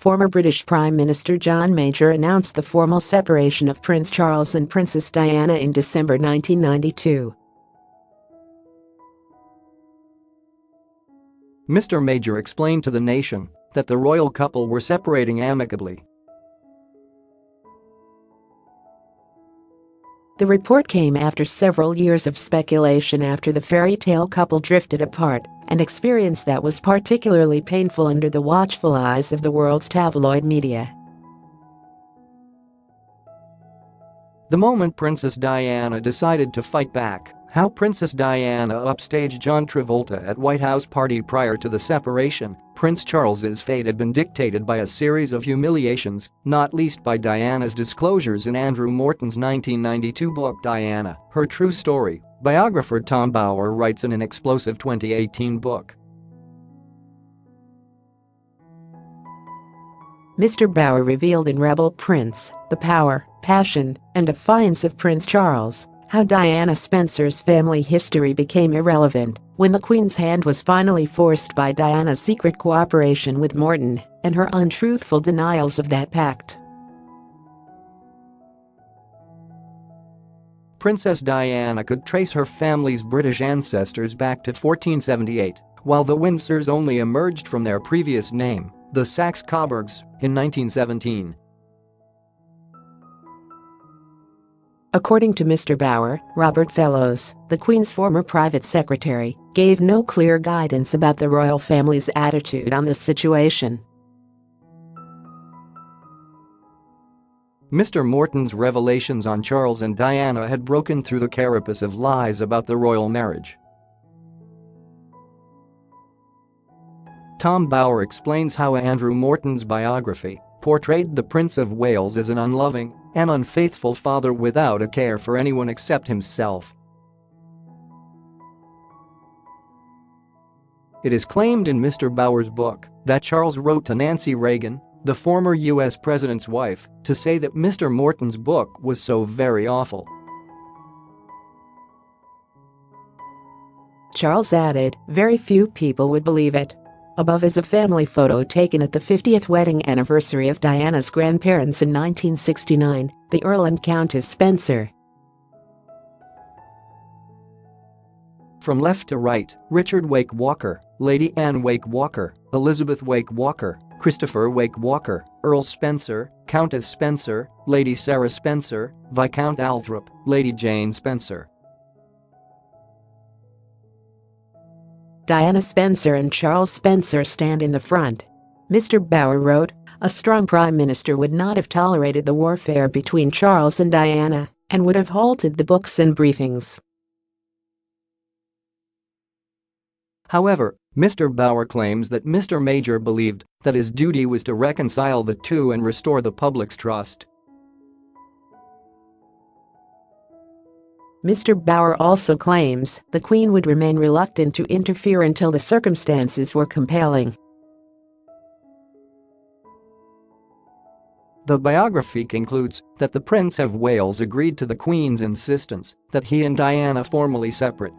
former British Prime Minister John Major announced the formal separation of Prince Charles and Princess Diana in December 1992. Mr. Major explained to the nation that the royal couple were separating amicably. The report came after several years of speculation after the fairy tale couple drifted apart, an experience that was particularly painful under the watchful eyes of the world's tabloid media. The moment Princess Diana decided to fight back, how Princess Diana upstaged John Travolta at White House party prior to the separation, Prince Charles's fate had been dictated by a series of humiliations, not least by Diana's disclosures in Andrew Morton's 1992 book Diana, Her True Story, biographer Tom Bower writes in an explosive 2018 book. Mr. Bower revealed in Rebel Prince, The Power, Passion, and Defiance of Prince Charles, how Diana Spencer's family history became irrelevant when the Queen's hand was finally forced by Diana's secret cooperation with Morton and her untruthful denials of that pact. Princess Diana could trace her family's British ancestors back to 1478, while the Windsors only emerged from their previous name, the Saxe-Coburgs, in 1917. According to Mr. Bower, Robert Fellows, the Queen's former private secretary, gave no clear guidance about the royal family's attitude on this situation. Mr. Morton's revelations on Charles and Diana had broken through the carapace of lies about the royal marriage. Tom Bower explains how Andrew Morton's biography portrayed the Prince of Wales as an unloving and unfaithful father without a care for anyone except himself. It is claimed in Mr. Bower's book that Charles wrote to Nancy Reagan, the former U.S. president's wife, to say that Mr. Morton's book was so very awful. Charles added, "Very few people would believe it." Above is a family photo taken at the 50th wedding anniversary of Diana's grandparents in 1969, the Earl and Countess Spencer. From left to right, Richard Wake Walker, Lady Anne Wake Walker, Elizabeth Wake Walker, Christopher Wake Walker, Earl Spencer, Countess Spencer, Lady Sarah Spencer, Viscount Althrop, Lady Jane Spencer. Diana Spencer and Charles Spencer stand in the front. Mr. Bower wrote, "A strong prime minister would not have tolerated the warfare between Charles and Diana and would have halted the books and briefings." However, Mr. Bower claims that Mr. Major believed that his duty was to reconcile the two and restore the public's trust. Mr. Bower also claims the Queen would remain reluctant to interfere until the circumstances were compelling. The biography concludes that the Prince of Wales agreed to the Queen's insistence that he and Diana formally separate